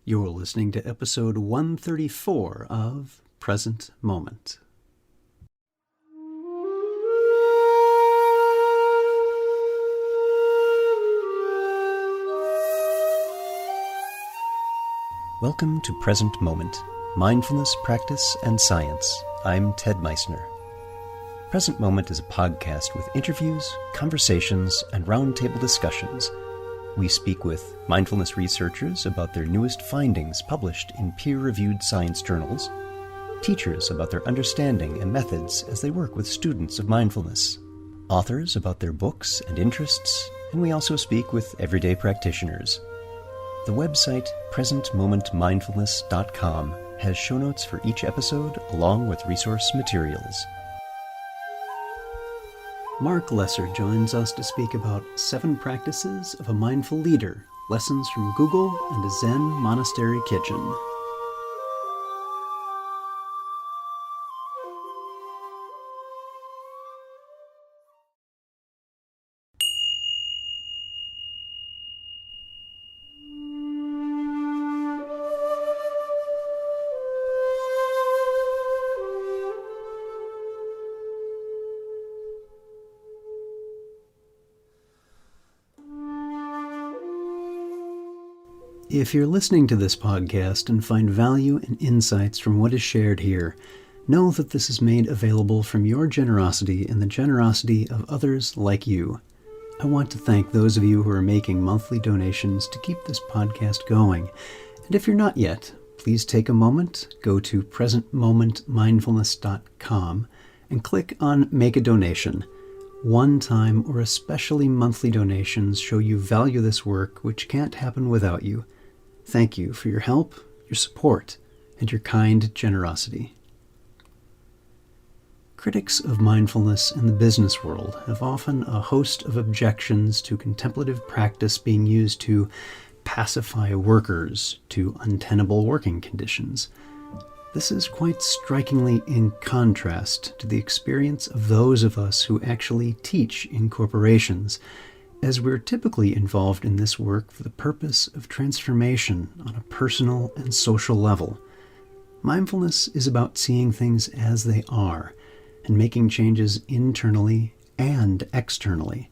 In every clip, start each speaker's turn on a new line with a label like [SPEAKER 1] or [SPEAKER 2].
[SPEAKER 1] You're listening to episode 134 of Present Moment. Welcome to Present Moment, Mindfulness, Practice, and Science. I'm Ted Meissner. Present Moment is a podcast with interviews, conversations, and roundtable discussions. We speak with mindfulness researchers about their newest findings published in peer-reviewed science journals, teachers about their understanding and methods as they work with students of mindfulness, authors about their books and interests, and we also speak with everyday practitioners. The website presentmomentmindfulness.com has show notes for each episode along with resource materials. Marc Lesser joins us to speak about 7 practices of a mindful leader, lessons from Google and a Zen monastery kitchen. If you're listening to this podcast and find value and insights from what is shared here, know that this is made available from your generosity and the generosity of others like you. I want to thank those of you who are making monthly donations to keep this podcast going. And if you're not yet, please take a moment, go to presentmomentmindfulness.com and click on Make a Donation. One-time or especially monthly donations show you value this work, which can't happen without you. Thank you for your help, your support, and your kind generosity. Critics of mindfulness in the business world have often a host of objections to contemplative practice being used to pacify workers to untenable working conditions. This is quite strikingly in contrast to the experience of those of us who actually teach in corporations, as we're typically involved in this work for the purpose of transformation on a personal and social level. Mindfulness is about seeing things as they are and making changes internally and externally.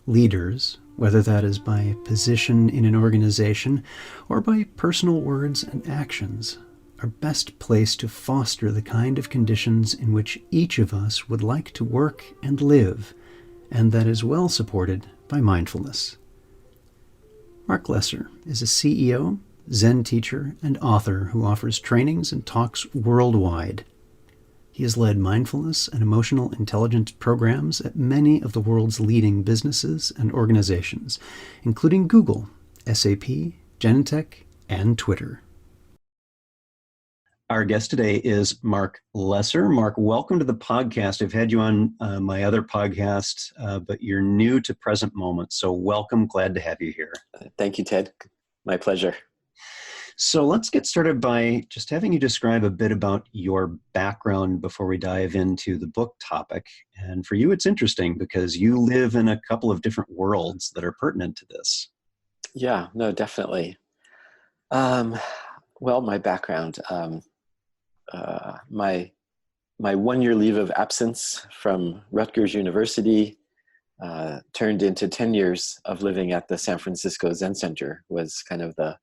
[SPEAKER 1] Leaders, whether that is by position in an organization or by personal words and actions, are best placed to foster the kind of conditions in which each of us would like to work and live, and that is well supported by mindfulness. Marc Lesser is a CEO, Zen teacher, and author who offers trainings and talks worldwide. He has led mindfulness and emotional intelligence programs at many of the world's leading businesses and organizations, including Google, SAP, Genentech, and Twitter. Our guest today is Marc Lesser. Marc, welcome to the podcast. I've had you on my other podcast, but you're new to Present Moment, so welcome. Glad to have you here.
[SPEAKER 2] Thank you, Ted. My pleasure.
[SPEAKER 1] So let's get started by just having you describe a bit about your background before we dive into the book topic. And for you, it's interesting because you live in a couple of different worlds that are pertinent to this.
[SPEAKER 2] Yeah, no, definitely. Well, my background, my 1-year leave of absence from Rutgers University turned into 10 years of living at the San Francisco Zen Center was kind of a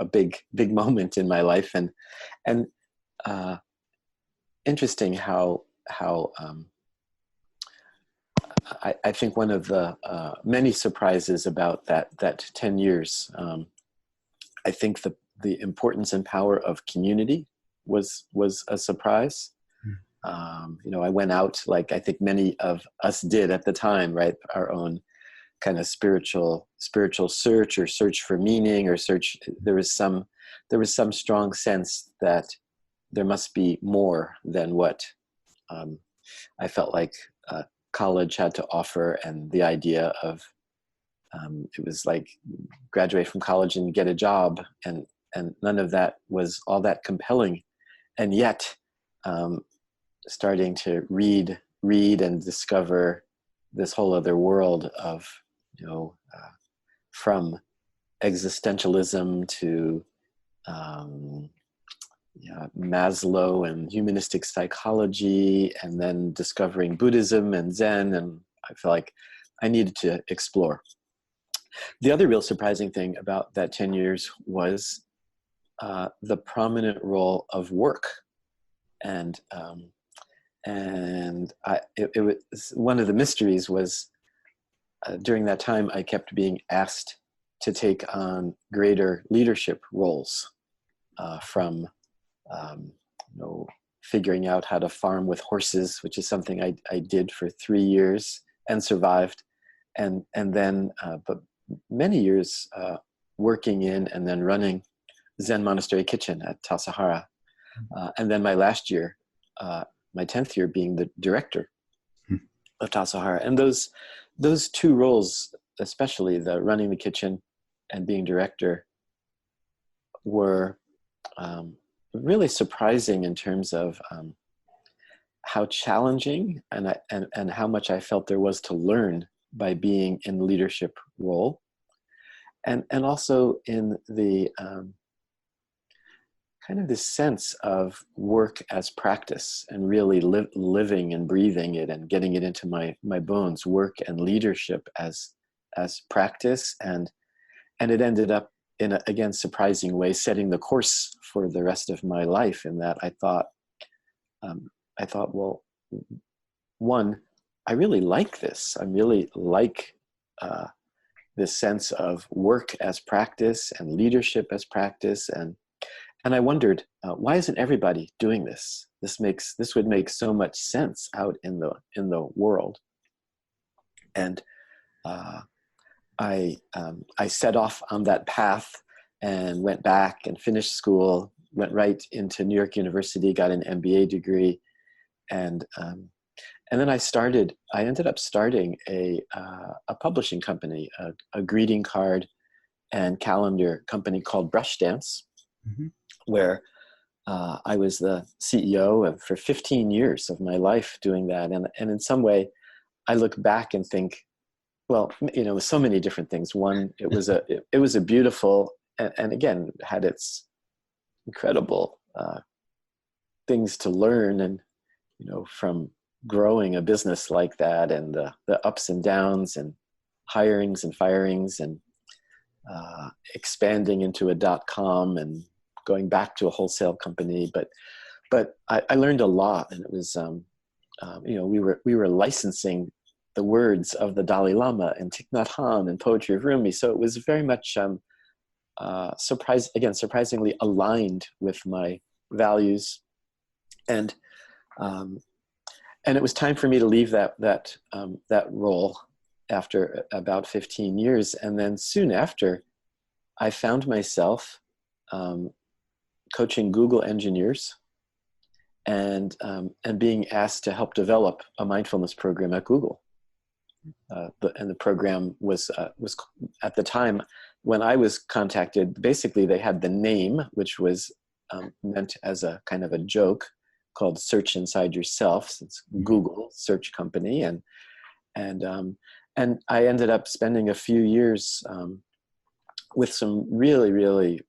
[SPEAKER 2] big moment in my life, and interesting how I think one of the many surprises about that 10 years, I think the importance and power of community was a surprise. I went out like I think many of us did at the time, right? Our own kind of spiritual search or search for meaning or search. There was some strong sense that there must be more than what I felt like college had to offer, and the idea of it was like graduate from college and get a job, and none of that was all that compelling, and yet starting to read and discover this whole other world of from existentialism to um, yeah, Maslow and humanistic psychology, and then discovering Buddhism and Zen. And I feel like I needed to explore. The other real surprising thing about that 10 years was the prominent role of work. And it was one of the mysteries was during that time I kept being asked to take on greater leadership roles, from figuring out how to farm with horses, which is something I did for 3 years and survived, and then but many years working in and then running Zen Monastery Kitchen at Tassajara, and then my last year, my 10th year, being the director of Tassajara. And those two roles, especially the running the kitchen and being director, were really surprising in terms of how challenging and how much I felt there was to learn by being in the leadership role, and also in the kind of this sense of work as practice, and really living and breathing it and getting it into my bones. Work and leadership as practice, and it ended up in a, again, surprising way, setting the course for the rest of my life. In that I thought, well, one, I really like this. I really like this sense of work as practice and leadership as practice, and I wondered, why isn't everybody doing this? This would make so much sense out in the world. And I set off on that path and went back and finished school, went right into New York University, got an MBA degree, and then I ended up starting a publishing company, a greeting card and calendar company called Brush Dance, mm-hmm. where I was the CEO for 15 years of my life doing that. And in some way, I look back and think, well, so many different things. One, it was a beautiful, and again, had its incredible things to learn, and from growing a business like that, and the ups and downs, and hirings and firings, and expanding into a .com and going back to a wholesale company. But I learned a lot, and it was we were licensing the words of the Dalai Lama and Thich Nhat Hanh and poetry of Rumi. So it was very much surprisingly aligned with my values, and it was time for me to leave that role after about 15 years. And then soon after, I found myself coaching Google engineers and being asked to help develop a mindfulness program at Google. And the program was at the time when I was contacted, basically they had the name, which was meant as a kind of a joke, called Search Inside Yourself, since Google search company. And I ended up spending a few years with some really, really,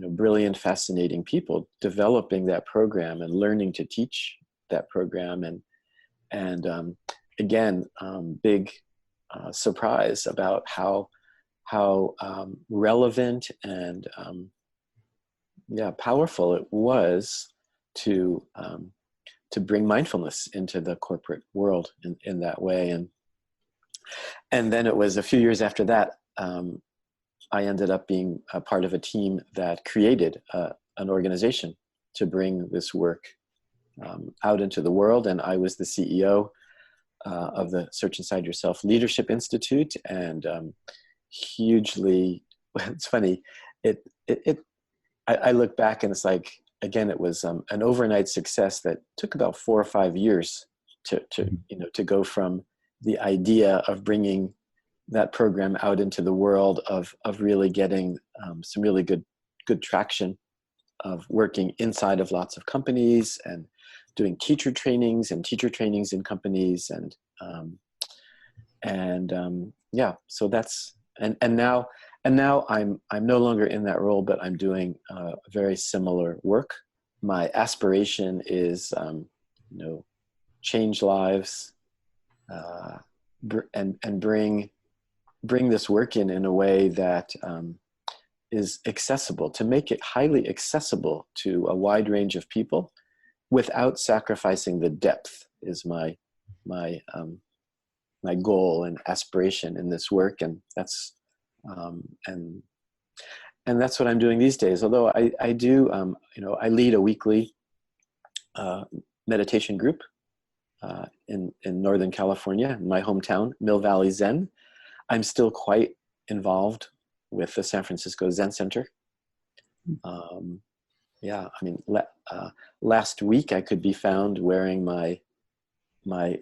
[SPEAKER 2] brilliant, fascinating people, developing that program and learning to teach that program. And again, big surprise about how relevant and powerful it was to bring mindfulness into the corporate world in that way. And then it was a few years after that, I ended up being a part of a team that created an organization to bring this work out into the world. And I was the CEO of the Search Inside Yourself Leadership Institute, and hugely, it's funny, I look back and it's like, again, it was an overnight success that took about 4 or 5 years to go from the idea of bringing that program out into the world, of really getting some really good traction, of working inside of lots of companies and doing teacher trainings in companies, so that's, and now And now I'm no longer in that role, but I'm doing very similar work. My aspiration is, change lives, uh, and bring this work in a way that is accessible, to make it highly accessible to a wide range of people without sacrificing the depth. Is my my goal and aspiration in this work, and that's um, and and that's what I'm doing these days. Although I do I lead a weekly uh, meditation group in Northern California, in my hometown, Mill Valley Zen. I'm still quite involved with the San Francisco Zen Center. Yeah, I mean, last week I could be found wearing my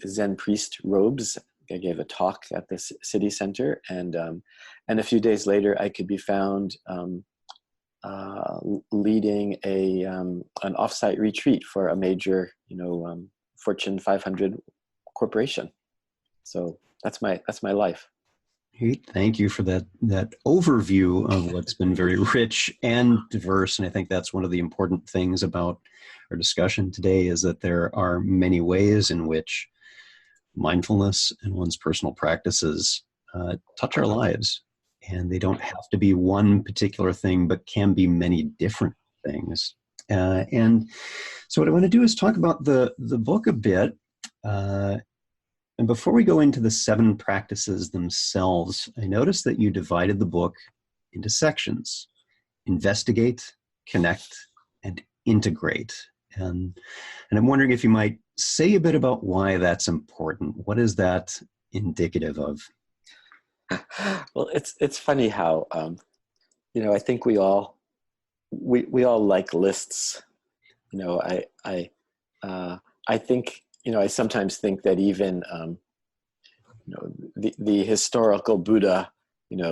[SPEAKER 2] Zen priest robes. I gave a talk at the city center, and a few days later I could be found leading an offsite retreat for a major, Fortune 500 corporation. So that's my life.
[SPEAKER 1] Great. Thank you for that overview of what's been very rich and diverse. And I think that's one of the important things about our discussion today, is that there are many ways in which mindfulness and one's personal practices touch our lives. And they don't have to be one particular thing, but can be many different things. And so what I want to do is talk about the book a bit. And before we go into the 7 practices themselves, I noticed that you divided the book into sections: investigate, connect, and integrate. And I'm wondering if you might say a bit about why that's important. What is that indicative of?
[SPEAKER 2] Well, it's funny how I think we all like lists. I think I sometimes think that even the historical Buddha,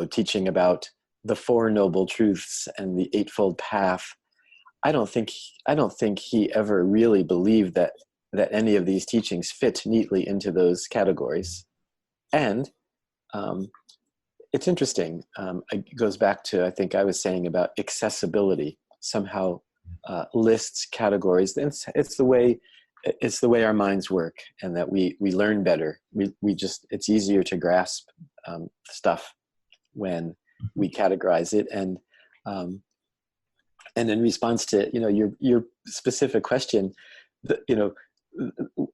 [SPEAKER 2] teaching about the 4 noble truths and the Eightfold Path, I don't think he ever really believed that any of these teachings fit neatly into those categories. And it's interesting. It goes back to, I think I was saying about accessibility. Somehow lists, categories, it's the way our minds work, and that we learn better. We just, it's easier to grasp stuff when we categorize it. And in response to your specific question,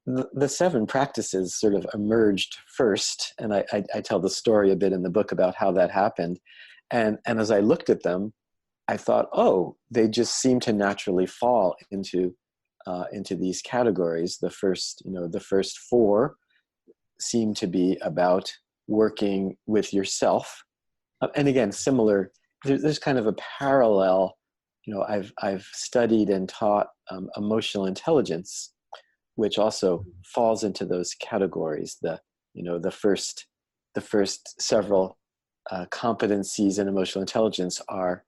[SPEAKER 2] the 7 practices sort of emerged first, and I tell the story a bit in the book about how that happened. And as I looked at them, I thought, oh, they just seem to naturally fall into these categories. The first 4 seem to be about working with yourself, and again, similar. There's kind of a parallel. I've studied and taught emotional intelligence, which also falls into those categories. The first several competencies in emotional intelligence are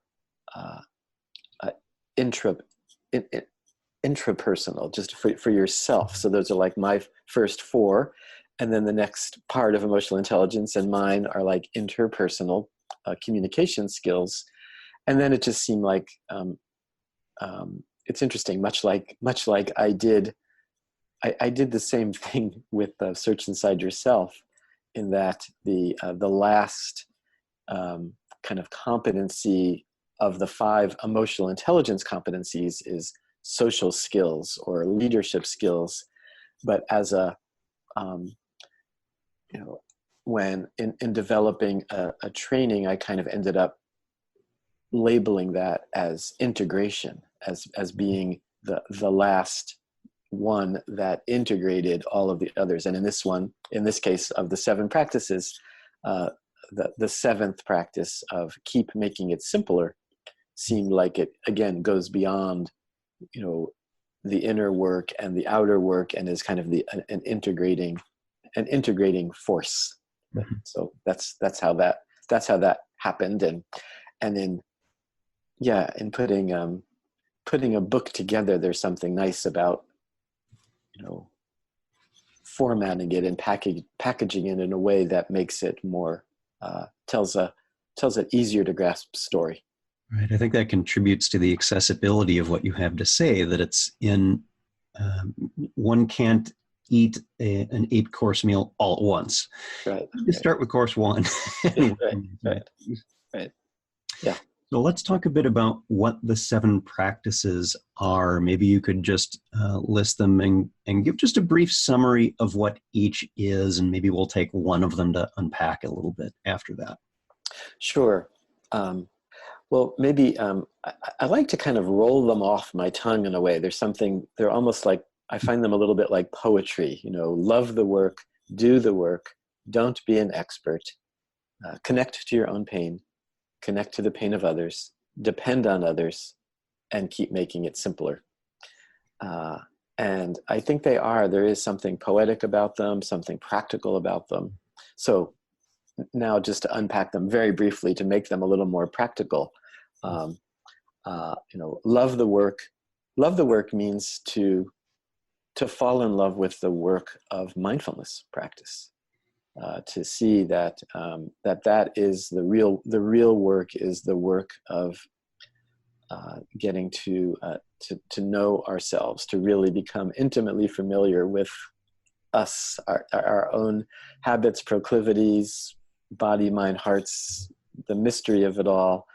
[SPEAKER 2] intrapersonal, just for yourself. So those are like my first 4, and then the next part of emotional intelligence and mine are like interpersonal communication skills. And then it just seemed like it's interesting, much like I did the same thing with Search Inside Yourself, in that the last kind of competency of the 5 emotional intelligence competencies is social skills or leadership skills. But as when in developing a training, I kind of ended up labeling that as integration, as being the last one that integrated all of the others. And in this case of the 7 practices, the 7th practice of keep making it simpler seemed like it again goes beyond the inner work and the outer work, and is kind of an integrating force. Mm-hmm. So that's how that happened. And in putting a book together, there's something nice about formatting it and packaging it in a way that makes it more tells a tells an easier to grasp story.
[SPEAKER 1] Right. I think that contributes to the accessibility of what you have to say, that it's in, one can't eat an 8-course meal all at once.
[SPEAKER 2] Right.
[SPEAKER 1] You start with course one.
[SPEAKER 2] Right. Right. Right. Yeah.
[SPEAKER 1] So let's talk a bit about what the 7 practices are. Maybe you could just list them and give just a brief summary of what each is, and maybe we'll take one of them to unpack a little bit after that.
[SPEAKER 2] Sure. Well, maybe I like to kind of roll them off my tongue in a way. They're almost like, I find them a little bit like poetry, love the work, do the work, don't be an expert, connect to your own pain, connect to the pain of others, depend on others, and keep making it simpler. And I think there is something poetic about them, something practical about them. So now just to unpack them very briefly to make them a little more practical, love the work. Love the work means to fall in love with the work of mindfulness practice. To see that that is the real work, is the work of getting to know ourselves, to really become intimately familiar with us, our own habits, proclivities, body, mind, hearts, the mystery of it all,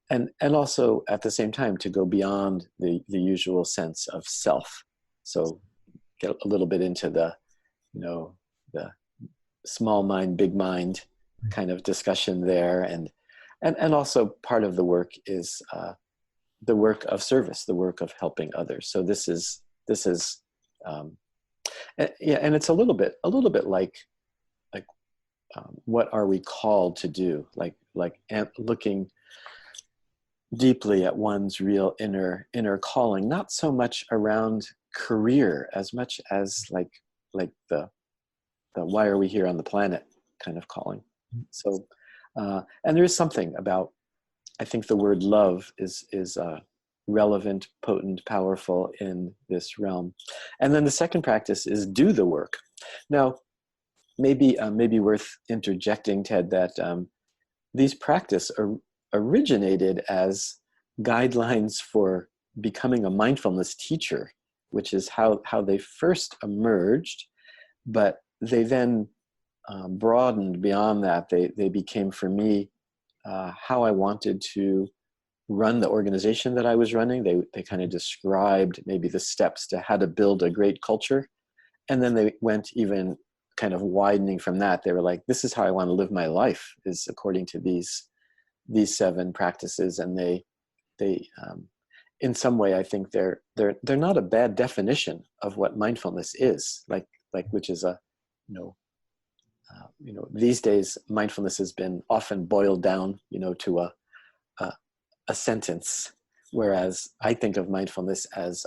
[SPEAKER 2] and also at the same time to go beyond the usual sense of self. So get a little bit into the small mind, big mind kind of discussion there. And also part of the work is the work of service, the work of helping others. So this is and it's a little bit like what are we called to do? Like looking deeply at one's real inner calling, not so much around career as much as like the why are we here on the planet kind of calling. So, and there is something about, I think the word love is relevant, potent, powerful in this realm. And then the second practice is do the work. Now, maybe worth interjecting, Ted, that these practices originated as guidelines for becoming a mindfulness teacher, which is how they first emerged. But they then broadened beyond that. They became, for me, how I wanted to run the organization that I was running. They kind of described maybe the steps to how to build a great culture. And then they went even kind of widening from that. They were like, this is how I want to live my life, is according to these 7 practices. And they in some way, I think they're not a bad definition of what mindfulness is, like which is these days mindfulness has been often boiled down, to a sentence, whereas I think of mindfulness as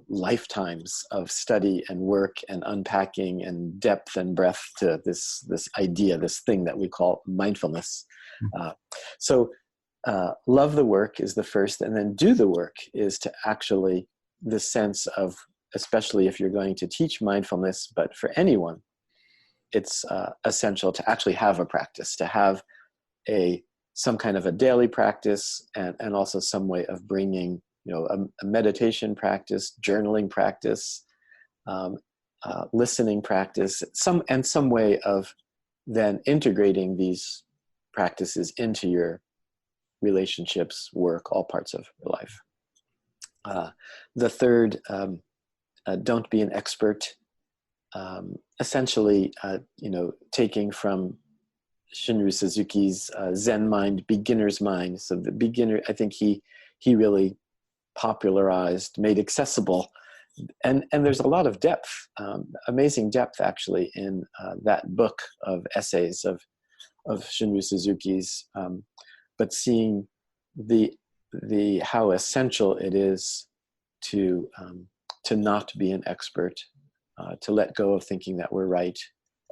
[SPEAKER 2] lifetimes of study and work and unpacking and depth and breadth to this idea, this thing that we call mindfulness. So love the work is the first, and then do the work is to actually, the sense of, especially if you're going to teach mindfulness, but for anyone, it's essential to actually have a practice, to have some kind of a daily practice, and also some way of bringing, a meditation practice, journaling practice, listening practice, some way of then integrating these practices into your relationships, work, all parts of your life. The third, don't be an expert. Essentially, taking from Shunryu Suzuki's Zen mind, beginner's mind. So the beginner, I think he really popularized, made accessible, and there's a lot of depth, amazing depth actually in that book of essays of Shunryu Suzuki's. But seeing the how essential it is to not be an expert, to let go of thinking that we're right.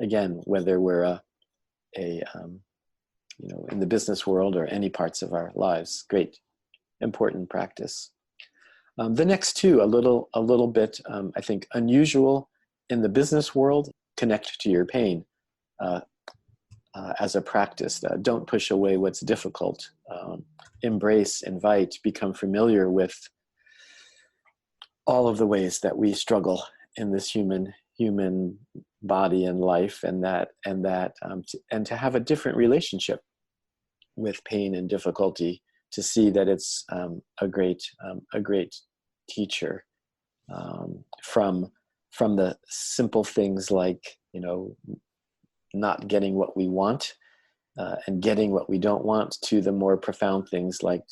[SPEAKER 2] Again, whether we're in the business world or any parts of our lives, great, important practice. The next two, a little bit, I think, unusual in the business world, connect to your pain. as a practice. Don't push away what's difficult. Embrace, invite, become familiar with all of the ways that we struggle in this human body and life, and to have a different relationship with pain and difficulty, to see that it's a great teacher, from the simple things like, not getting what we want and getting what we don't want, to the more profound things like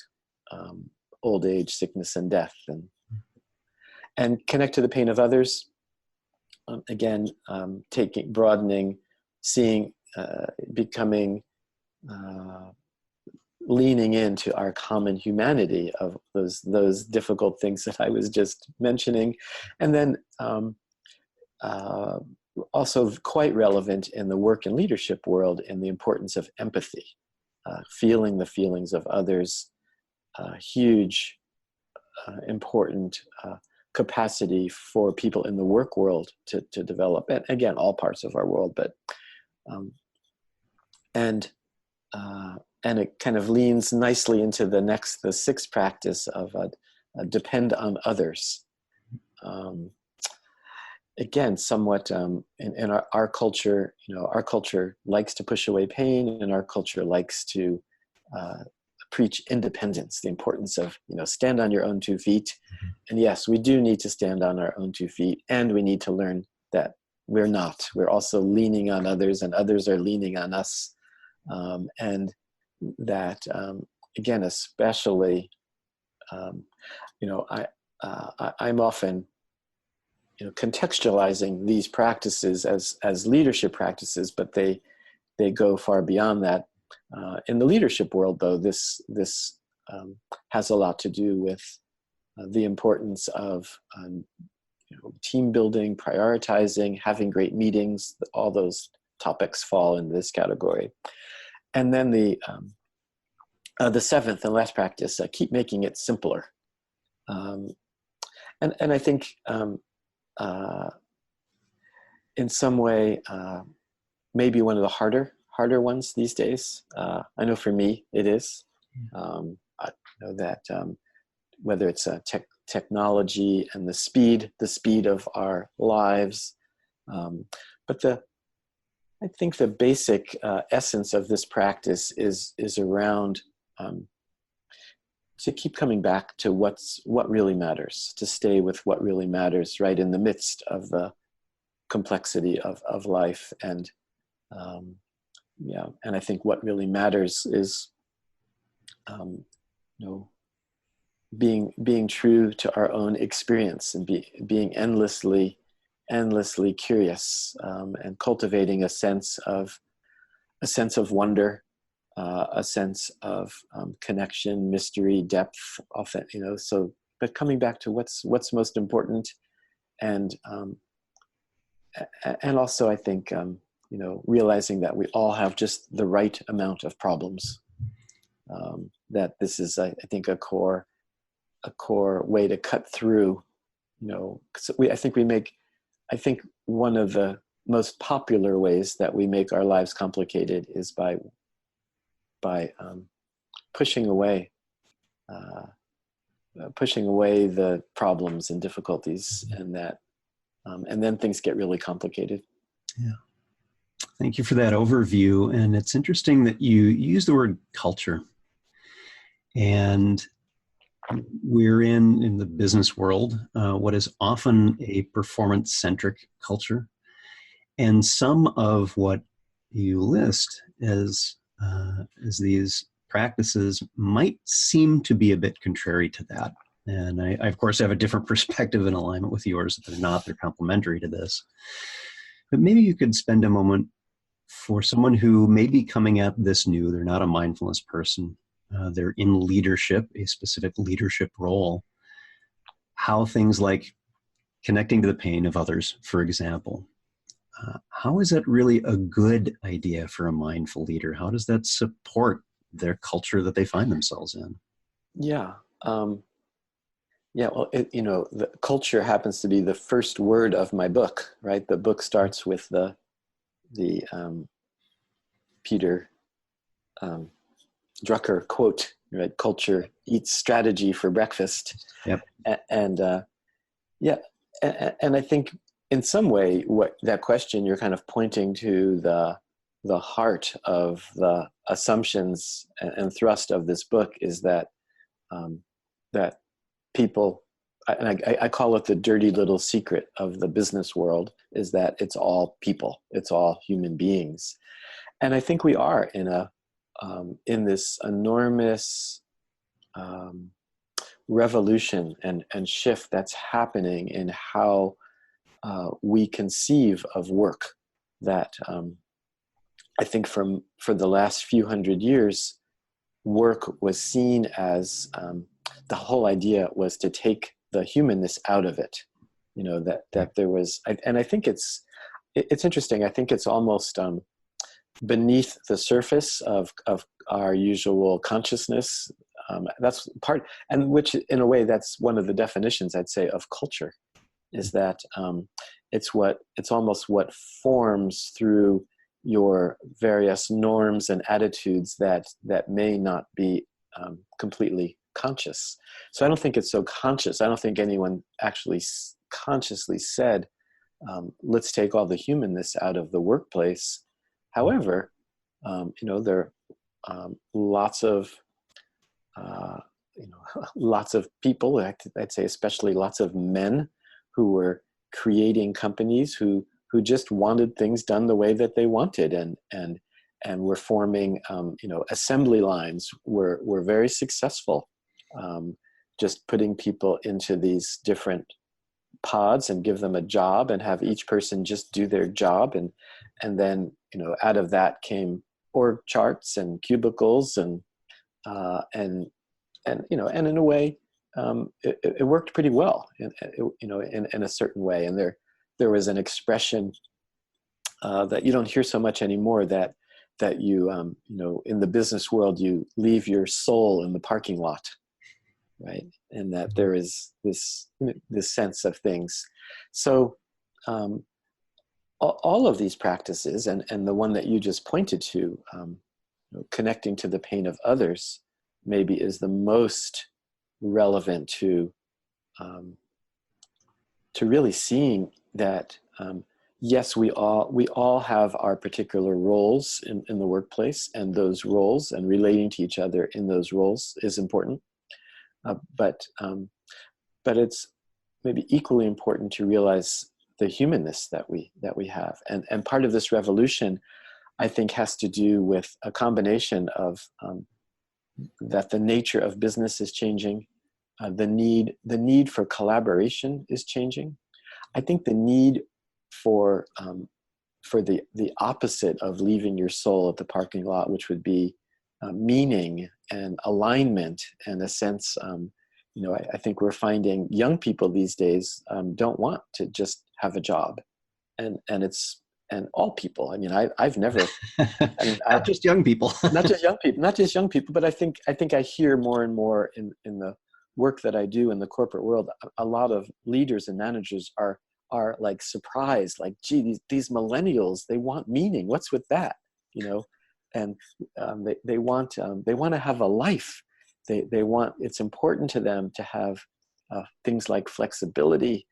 [SPEAKER 2] old age, sickness, and death, and connect to the pain of others. Again, broadening, seeing, becoming, leaning into our common humanity of those difficult things that I was just mentioning, and then also quite relevant in the work and leadership world, in the importance of empathy, feeling the feelings of others, huge, important capacity for people in the work world to develop, and again, all parts of our world, but and it kind of leans nicely into the sixth practice of depend on others. Again, somewhat in our culture, our culture likes to push away pain, and our culture likes to preach independence, the importance of, stand on your own 2 feet. And yes, we do need to stand on our own 2 feet, and we need to learn that we're not. We're also leaning on others, and others are leaning on us. And that, again, especially, I'm often, contextualizing these practices as leadership practices, but they go far beyond that. In the leadership world, though, this has a lot to do with the importance of team building, prioritizing, having great meetings. All those topics fall in this category. And then the seventh and last practice, keep making it simpler. And I think in some way, maybe one of the harder ones these days. I know for me it is. I know that whether it's technology and the speed of our lives, but I think the basic essence of this practice is around to keep coming back to what really matters, to stay with what really matters, right in the midst of the complexity of life. And and I think what really matters is being true to our own experience, and being endlessly curious, and cultivating a sense of wonder, a sense of connection, mystery, depth, often, but coming back to what's most important, and also I think realizing that we all have just the right amount of problems. That this is, I think, a core way to cut through. I think one of the most popular ways that we make our lives complicated is by pushing away the problems and difficulties, and then things get really complicated.
[SPEAKER 1] Yeah. Thank you for that overview. And it's interesting that you use the word culture. And we're in the business world, what is often a performance-centric culture. And some of what you list as these practices might seem to be a bit contrary to that. And I of course, have a different perspective in alignment with yours. They're complementary to this. But maybe you could spend a moment for someone who may be coming at this new. They're not a mindfulness person. They're in leadership, a specific leadership role. How things like connecting to the pain of others, for example, how is that really a good idea for a mindful leader? How does that support their culture that they find themselves in?
[SPEAKER 2] Yeah. Well, the culture happens to be the first word of my book, right? The book starts with the Peter um, Drucker quote, right? Culture eats strategy for breakfast.
[SPEAKER 1] Yep.
[SPEAKER 2] And yeah, and I think in some way, what that question, you're kind of pointing to the heart of the assumptions and thrust of this book is that that people, and I call it the dirty little secret of the business world, is that it's all people, it's all human beings, and I think we are in this enormous revolution and shift that's happening in how we conceive of work. That I think for the last few hundred years, work was seen as the whole idea was to take the humanness out of it. You know, that there was, and I think it's interesting. I think it's almost beneath the surface of our usual consciousness. That's part, and which in a way that's one of the definitions I'd say of culture, is that it's almost what forms through your various norms and attitudes that may not be completely conscious. So I don't think it's so conscious. I don't think anyone actually consciously said, let's take all the humanness out of the workplace. However, there are lots of lots of people, I'd say especially lots of men, who were creating companies who just wanted things done the way that they wanted, and were forming assembly lines were very successful, just putting people into these different pods and give them a job and have each person just do their job, and then out of that came org charts and cubicles and in a way it worked pretty well in a certain way. And there was an expression that you don't hear so much anymore, that you in the business world, you leave your soul in the parking lot, right? And that there is this sense of things. So all of these practices, and the one that you just pointed to, connecting to the pain of others, maybe is the most relevant to really seeing that yes, we all have our particular roles in the workplace, and those roles and relating to each other in those roles is important. But it's maybe equally important to realize the humanness that we have, and part of this revolution, I think, has to do with a combination of that the nature of business is changing, the need for collaboration is changing. I think the need for the opposite of leaving your soul at the parking lot, which would be meaning and alignment and a sense. I think we're finding young people these days don't want to just have a job, and all people. I mean, I've never,
[SPEAKER 1] not just young people,
[SPEAKER 2] not just young people, but I think I hear more and more in the work that I do in the corporate world, a lot of leaders and managers are like surprised, like, gee, these millennials, they want meaning. What's with that? And they want to have a life. They want, it's important to them to have things like flexibility,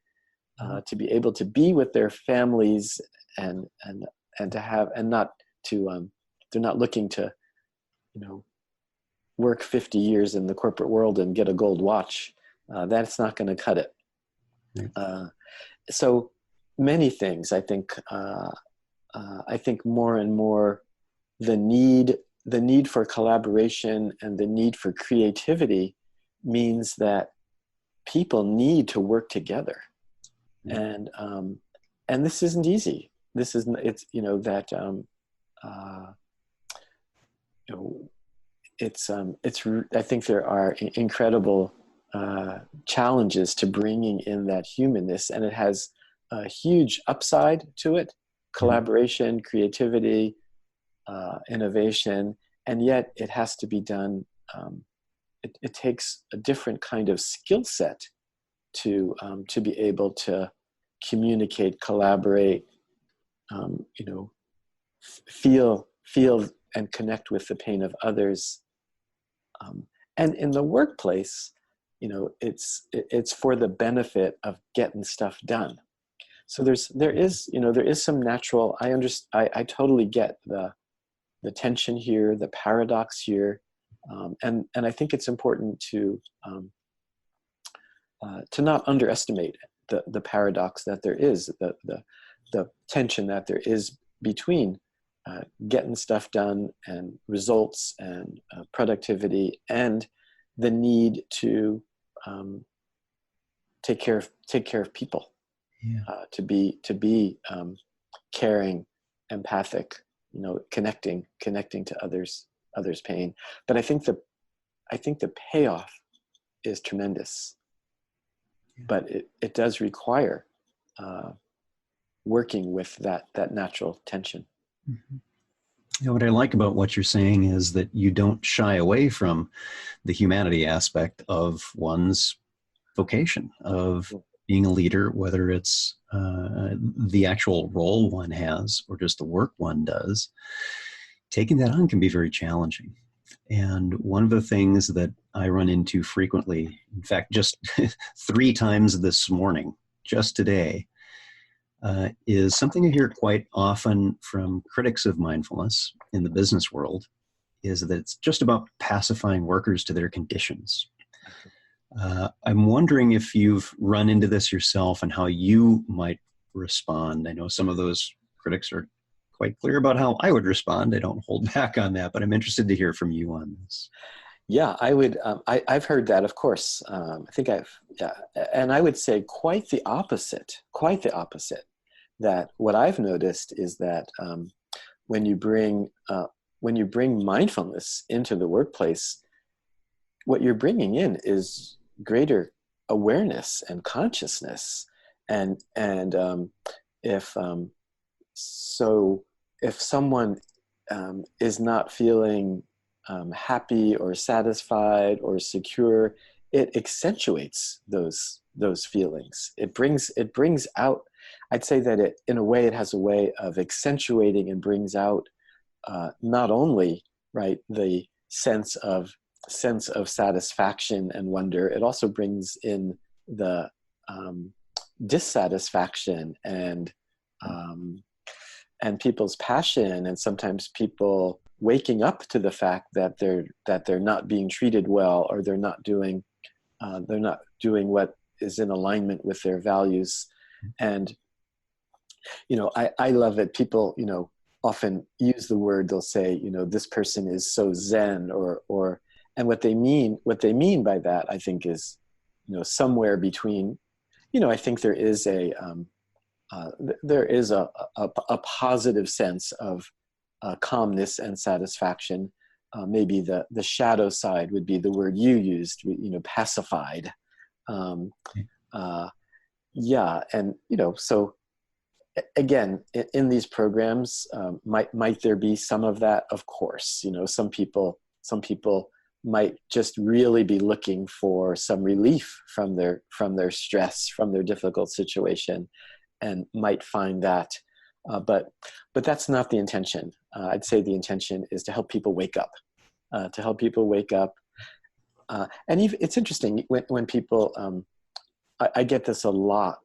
[SPEAKER 2] to be able to be with their families, and to have, and not to they're not looking to work 50 years in the corporate world and get a gold watch. That's not going to cut it. So many things, I think more and more the need for collaboration and the need for creativity means that people need to work together. And this isn't easy. This isn't, it's, I think there are incredible challenges to bringing in that humanness, and it has a huge upside to it: collaboration, creativity, innovation, and yet it has to be done. It takes a different kind of skill set to be able to communicate, collaborate, feel feel and connect with the pain of others. And in the workplace, it's for the benefit of getting stuff done. So there is some natural. I totally get the tension here, the paradox here, and I think it's important to not underestimate the paradox that there is, the tension that there is between getting stuff done and results and productivity, and the need to take care of people, to be caring, empathic, connecting to others' pain. But I think the payoff is tremendous. But it does require working with that natural tension.
[SPEAKER 1] Mm-hmm. What I like about what you're saying is that you don't shy away from the humanity aspect of one's vocation, of being a leader, whether it's the actual role one has or just the work one does. Taking that on can be very challenging. And one of the things that I run into frequently, in fact, just 3 times this morning, just today, is something I hear quite often from critics of mindfulness in the business world, is that it's just about pacifying workers to their conditions. I'm wondering if you've run into this yourself and how you might respond. I know some of those critics are quite clear about how I would respond. I don't hold back on that, but I'm interested to hear from you on this.
[SPEAKER 2] Yeah, I would. I've heard that, of course. I think and I would say quite the opposite. Quite the opposite. That what I've noticed is that when you bring mindfulness into the workplace, what you're bringing in is greater awareness and consciousness, and if someone is not feeling happy or satisfied or secure, it accentuates those feelings. It brings out. I'd say that in a way, it has a way of accentuating and brings out not only the sense of satisfaction and wonder. It also brings in the dissatisfaction and people's passion, and sometimes people waking up to the fact that they're not being treated well, or they're not doing what is in alignment with their values. And I love it. People often use the word. They'll say, this person is so zen, or and what they mean by that, I think, is somewhere between. I think there is a positive sense of calmness and satisfaction. Maybe the shadow side would be the word you used, pacified. Yeah, and so again, in these programs, might there be some of that? Of course. Some people might just really be looking for some relief from their stress, from their difficult situation, and might find that. But that's not the intention. I'd say the intention is to help people wake up, And even, it's interesting when people, I get this a lot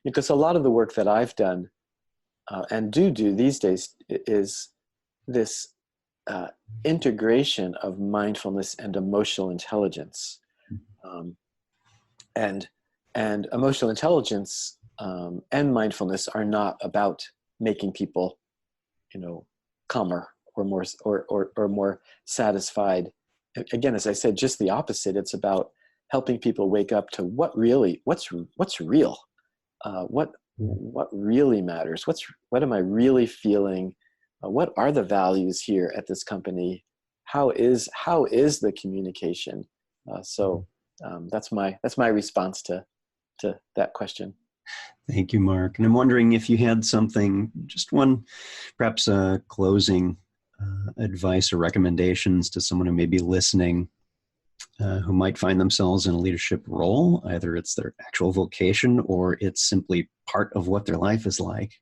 [SPEAKER 2] because a lot of the work that I've done and do these days is this integration of mindfulness and emotional intelligence. And emotional intelligence and mindfulness are not about making people, calmer or more satisfied. Again, as I said, just the opposite. It's about helping people wake up to what's real, what really matters. What am I really feeling? What are the values here at this company? How is the communication? So that's my response to that question.
[SPEAKER 1] Thank you, Mark. And I'm wondering if you had something, just one, perhaps closing advice or recommendations to someone who may be listening, who might find themselves in a leadership role. Either it's their actual vocation or it's simply part of what their life is like.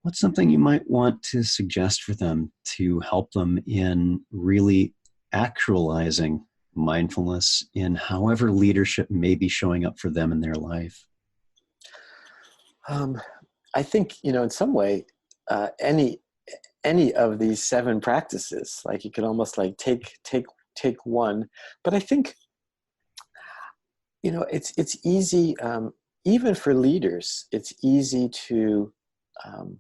[SPEAKER 1] what's something you might want to suggest for them to help them in really actualizing mindfulness in however leadership may be showing up for them in their life?
[SPEAKER 2] I think, in some way, any of these 7 practices, like you could almost like take one, but I think, it's easy, even for leaders, it's easy um,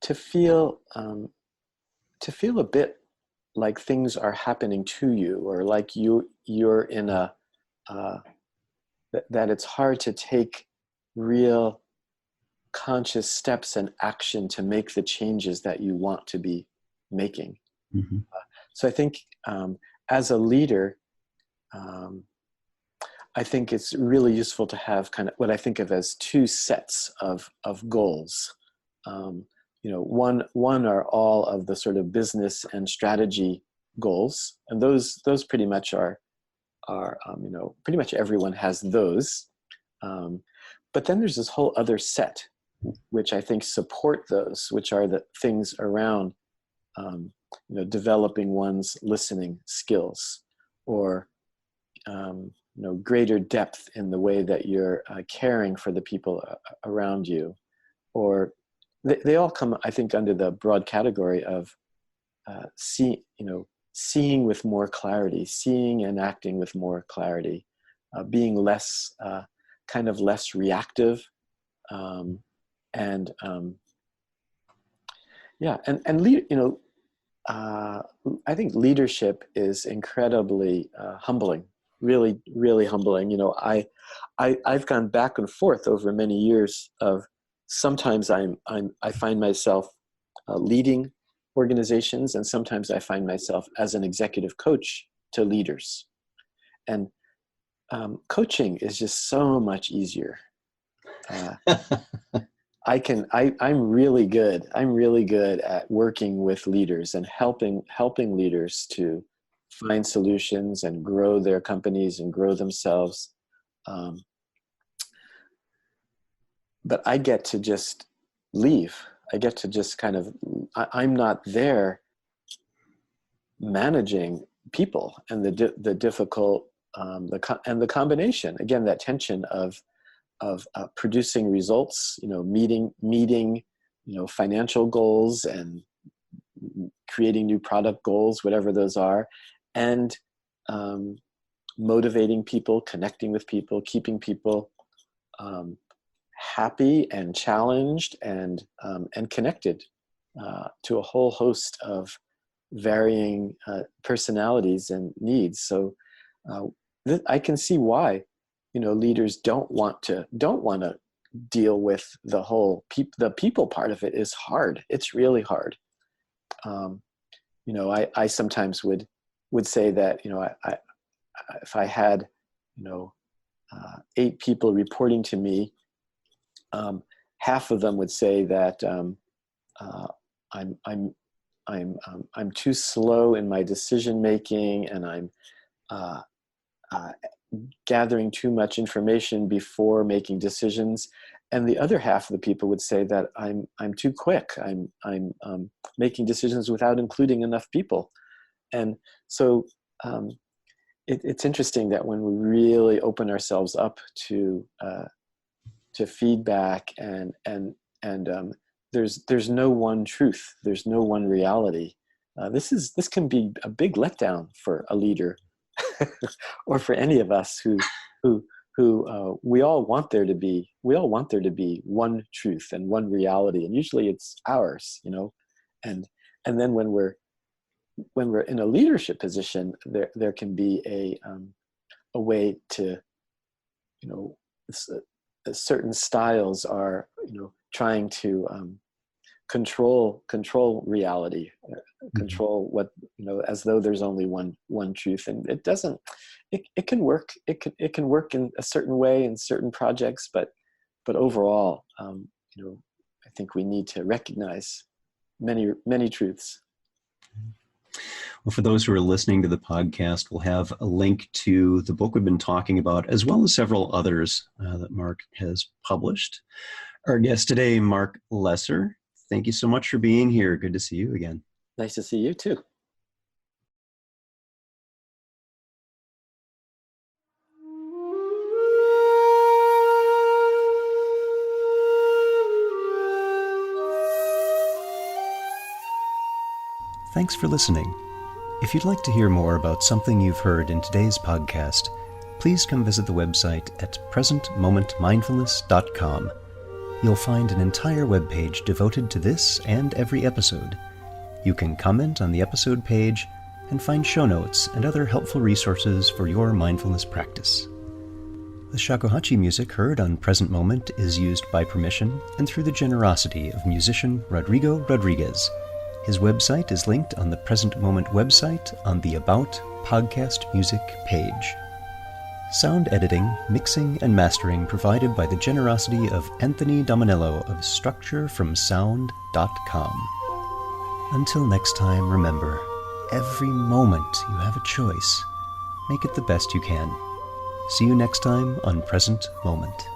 [SPEAKER 2] to feel a bit like things are happening to you, or like you're in that it's hard to take real conscious steps and action to make the changes that you want to be making.
[SPEAKER 1] Mm-hmm.
[SPEAKER 2] So I think, as a leader, um, I think it's really useful to have kind of what I think of as 2 sets of goals. One are all of the sort of business and strategy goals, and those pretty much are pretty much everyone has those. But then there's this whole other set, which I think support those, which are the things around, developing one's listening skills, or greater depth in the way that you're caring for the people around you, or they all come, I think, under the broad category of seeing with more clarity, seeing and acting with more clarity, being less less reactive, and I think leadership is incredibly humbling, really, really humbling. I've gone back and forth over many years of, sometimes I find myself leading organizations, and sometimes I find myself as an executive coach to leaders. And coaching is just so much easier. I'm really good at working with leaders and helping leaders to find solutions and grow their companies and grow themselves. But I get to just leave. I get to just I'm not there managing people, and the difficult, and the combination, again, that tension of producing results, meeting, financial goals, and creating new product goals, whatever those are, and motivating people, connecting with people, keeping people happy and challenged and connected to a whole host of varying personalities and needs. So I can see why leaders don't want to deal with the whole the people part of it. Is hard. It's really hard. I sometimes would say that I if I had 8 people reporting to me, half of them would say that I'm too slow in my decision making, and I'm gathering too much information before making decisions. And the other half of the people would say that I'm too quick. I'm making decisions without including enough people. And so it's interesting that when we really open ourselves up to feedback, and there's no one truth, there's no one reality. This can be a big letdown for a leader, or for any of us who we all want there to be one truth and one reality, and usually it's ours, and then when we're in a leadership position, there can be a way to, certain styles are trying to control reality, control what, as though there's only one truth, and it doesn't. It can work. It can work in a certain way in certain projects, but overall, I think we need to recognize many truths.
[SPEAKER 1] Well, for those who are listening to the podcast, we'll have a link to the book we've been talking about, as well as several others that Marc has published. Our guest today, Marc Lesser. Thank you so much for being here. Good to see you again.
[SPEAKER 2] Nice to see you too.
[SPEAKER 1] Thanks for listening. If you'd like to hear more about something you've heard in today's podcast, please come visit the website at presentmomentmindfulness.com. You'll find an entire webpage devoted to this and every episode. You can comment on the episode page and find show notes and other helpful resources for your mindfulness practice. The shakuhachi music heard on Present Moment is used by permission and through the generosity of musician Rodrigo Rodriguez. His website is linked on the Present Moment website on the About Podcast Music page. Sound editing, mixing, and mastering provided by the generosity of Anthony Dominello of StructureFromSound.com. Until next time, remember, every moment you have a choice. Make it the best you can. See you next time on Present Moment.